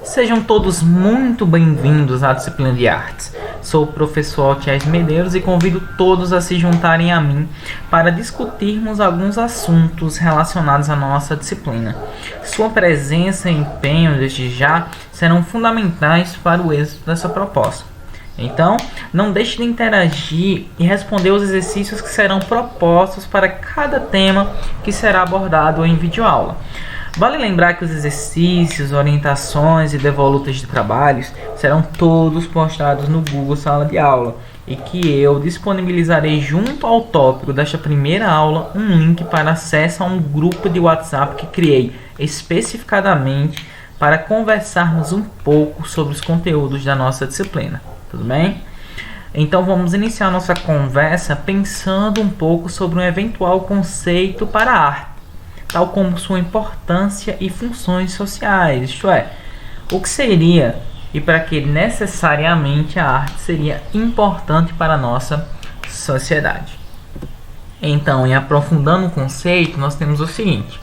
Sejam todos muito bem-vindos à disciplina de artes. Sou o professor Altiés Medeiros e convido todos a se juntarem a mim para discutirmos alguns assuntos relacionados à nossa disciplina. Sua presença e empenho desde já serão fundamentais para o êxito dessa proposta. Então, não deixe de interagir e responder os exercícios que serão propostos para cada tema que será abordado em videoaula. Vale lembrar que os exercícios, orientações e devolutas de trabalhos serão todos postados no Google Sala de Aula e que eu disponibilizarei junto ao tópico desta primeira aula um link para acesso a um grupo de WhatsApp que criei especificadamente para conversarmos um pouco sobre os conteúdos da nossa disciplina. Tudo bem? Então vamos iniciar nossa conversa pensando um pouco sobre um eventual conceito para a arte, tal como sua importância e funções sociais, isto é, o que seria e para que necessariamente a arte seria importante para a nossa sociedade. Então, em aprofundando o conceito, nós temos o seguinte: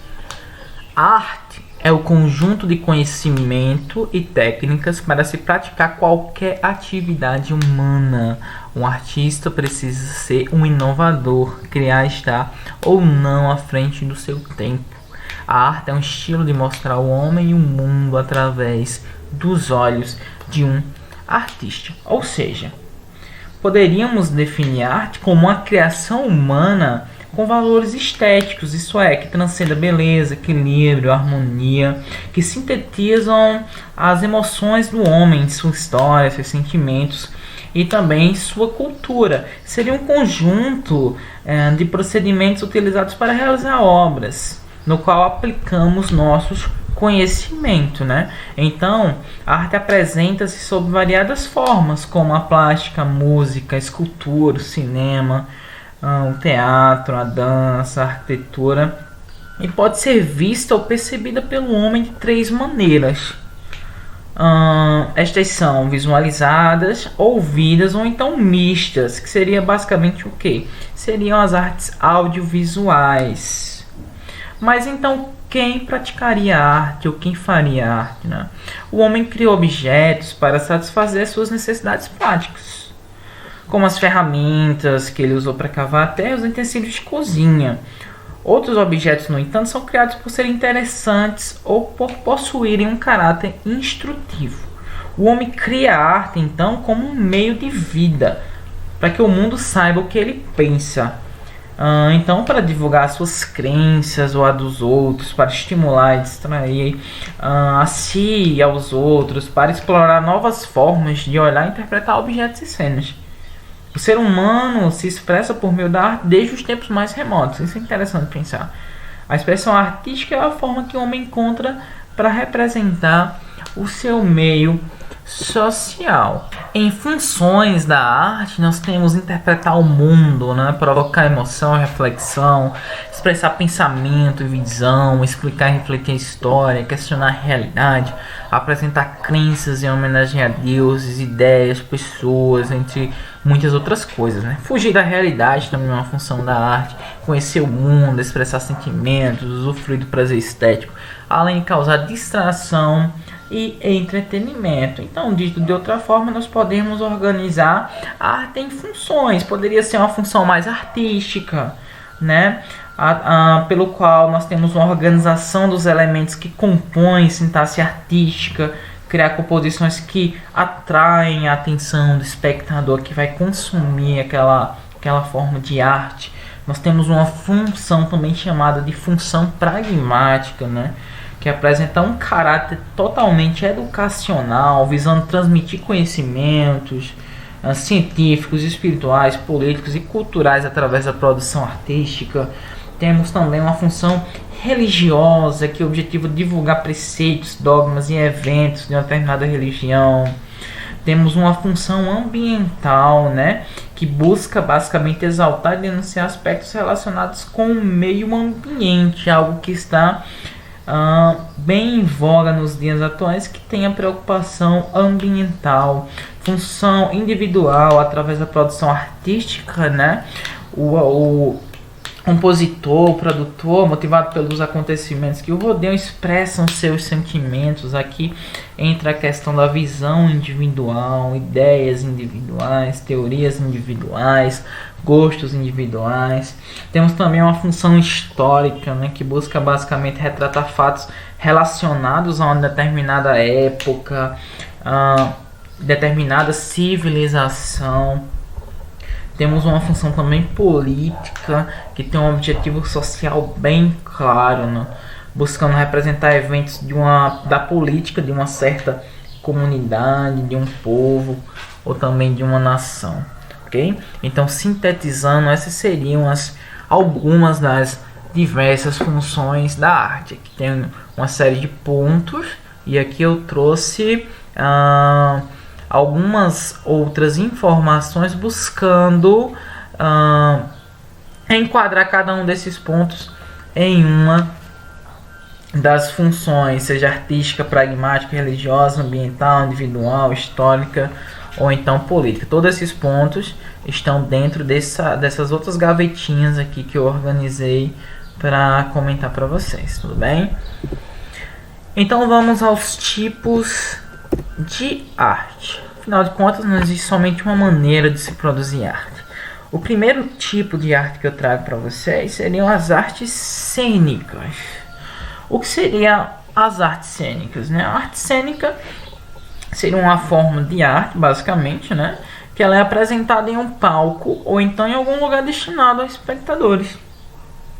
a arte é o conjunto de conhecimento e técnicas para se praticar qualquer atividade humana. Um artista precisa ser um inovador, criar, estar ou não à frente do seu tempo. A arte é um estilo de mostrar o homem e o mundo através dos olhos de um artista. Ou seja, poderíamos definir a arte como uma criação humana com valores estéticos, isso é, que transcenda beleza, equilíbrio, harmonia, que sintetizam as emoções do homem, sua história, seus sentimentos e também sua cultura. Seria um conjunto de procedimentos utilizados para realizar obras, no qual aplicamos nossos conhecimento, né? Então, a arte apresenta-se sob variadas formas, como a plástica, a música, a escultura, o cinema, o teatro, a dança, a arquitetura, e pode ser vista ou percebida pelo homem de três maneiras. Estas são visualizadas, ouvidas ou então mistas, que seria basicamente o que? Seriam as artes audiovisuais. Mas então, quem praticaria arte ou quem faria arte, né? O homem criou objetos para satisfazer suas necessidades práticas, como as ferramentas que ele usou para cavar até os utensílios de cozinha. Outros objetos, no entanto, são criados por serem interessantes ou por possuírem um caráter instrutivo. O homem cria a arte, então, como um meio de vida, para que o mundo saiba o que ele pensa. Então, para divulgar suas crenças ou a dos outros, para estimular e distrair a si e aos outros, para explorar novas formas de olhar e interpretar objetos e cenas. O ser humano se expressa por meio da arte desde os tempos mais remotos. Isso é interessante pensar. A expressão artística é a forma que o homem encontra para representar o seu meio social. Em funções da arte, nós temos interpretar o mundo, né? Provocar emoção, reflexão, expressar pensamento e visão, explicar e refletir a história, questionar a realidade, apresentar crenças em homenagem a deuses, ideias, pessoas, entre muitas outras coisas, né? Fugir da realidade também é uma função da arte, conhecer o mundo, expressar sentimentos, usufruir do prazer estético, além de causar distração e entretenimento. Então, dito de outra forma, nós podemos organizar a arte em funções. Poderia ser uma função mais artística, né? Pelo qual nós temos uma organização dos elementos que compõem sintaxe artística, criar composições que atraem a atenção do espectador que vai consumir aquela forma de arte. Nós temos uma função também chamada de função pragmática, né? Que apresenta um caráter totalmente educacional, visando transmitir conhecimentos científicos, espirituais, políticos e culturais através da produção artística. Temos também uma função religiosa, que é o objetivo de divulgar preceitos, dogmas e eventos de uma determinada religião. Temos uma função ambiental, né, que busca basicamente exaltar e denunciar aspectos relacionados com o meio ambiente, algo que está bem em voga nos dias atuais, que tem a preocupação ambiental. Função individual, através da produção artística, né, compositor, produtor, motivado pelos acontecimentos que o rodeiam, expressam seus sentimentos. Aqui entra a questão da visão individual, ideias individuais, teorias individuais, gostos individuais. Temos também uma função histórica, né, que busca basicamente retratar fatos relacionados a uma determinada época, determinada civilização. Temos uma função também política, que tem um objetivo social bem claro, né? Buscando representar eventos da política de uma certa comunidade, de um povo ou também de uma nação. Okay? Então, sintetizando, essas seriam algumas das diversas funções da arte. Aqui tem uma série de pontos e aqui eu trouxe algumas outras informações buscando enquadrar cada um desses pontos em uma das funções, seja artística, pragmática, religiosa, ambiental, individual, histórica ou então política. Todos esses pontos estão dentro dessas outras gavetinhas aqui que eu organizei para comentar para vocês, tudo bem? Então vamos aos tipos de arte. Afinal de contas, não existe somente uma maneira de se produzir arte. O primeiro tipo de arte que eu trago para vocês seriam as artes cênicas. O que seriam as artes cênicas, né? A arte cênica seria uma forma de arte, basicamente, né, que ela é apresentada em um palco ou então em algum lugar destinado a espectadores.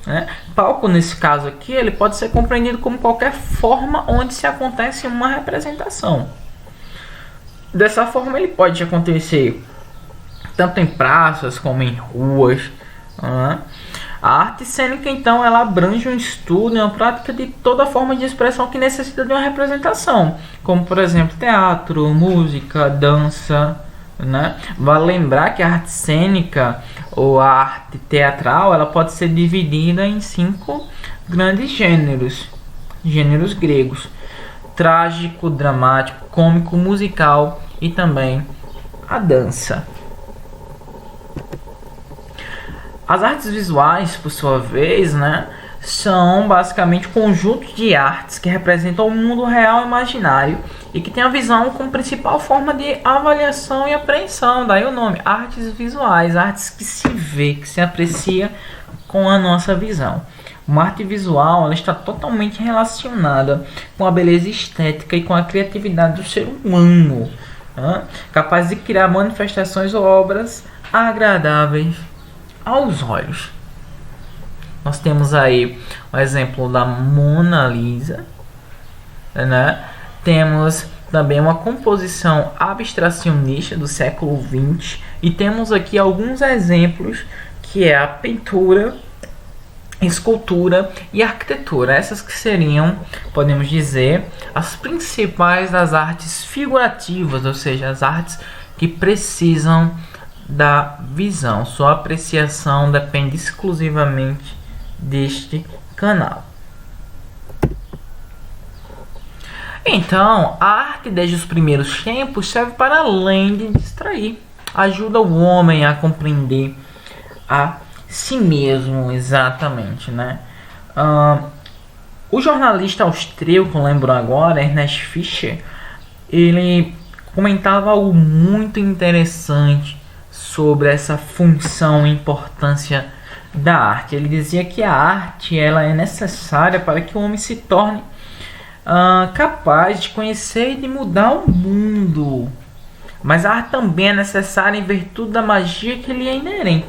Né? Palco, nesse caso aqui, ele pode ser compreendido como qualquer forma onde se acontece uma representação. Dessa forma, ele pode acontecer tanto em praças como em ruas. Né? A arte cênica, então, ela abrange um estudo e uma prática de toda forma de expressão que necessita de uma representação, como, por exemplo, teatro, música, dança. Né? Vale lembrar que a arte cênica ou a arte teatral ela pode ser dividida em 5 grandes gêneros gregos: trágico, dramático, cômico, musical e também a dança. As artes visuais, por sua vez, né, são basicamente conjuntos de artes que representam o mundo real e imaginário e que tem a visão como principal forma de avaliação e apreensão. Daí o nome, artes visuais, artes que se vê, que se aprecia com a nossa visão. Uma arte visual ela está totalmente relacionada com a beleza estética e com a criatividade do ser humano, né? Capaz de criar manifestações ou obras agradáveis aos olhos. Nós temos aí o exemplo da Mona Lisa, né? Temos também uma composição abstracionista do século XX e temos aqui alguns exemplos que é a pintura, escultura e arquitetura. Essas que seriam, podemos dizer, as principais das artes figurativas, ou seja, as artes que precisam da visão. Sua apreciação depende exclusivamente deste canal. Então, a arte desde os primeiros tempos serve para além de distrair. Ajuda o homem a compreender a si mesmo, exatamente, né? O jornalista austríaco, lembro agora, Ernest Fischer, ele comentava algo muito interessante sobre essa função e importância da arte. Ele dizia que a arte ela é necessária para que o homem se torne capaz de conhecer e de mudar o mundo. Mas a arte também é necessária em virtude da magia que lhe é inerente.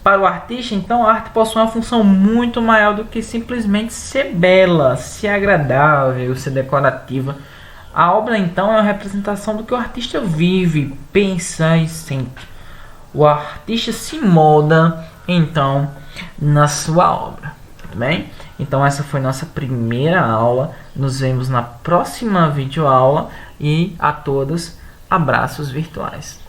Para o artista, então, a arte possui uma função muito maior do que simplesmente ser bela, ser agradável, ser decorativa. A obra, então, é uma representação do que o artista vive, pensa e sente. O artista se molda, então, na sua obra. Tudo bem? Então, essa foi nossa primeira aula. Nos vemos na próxima videoaula e a todos, abraços virtuais.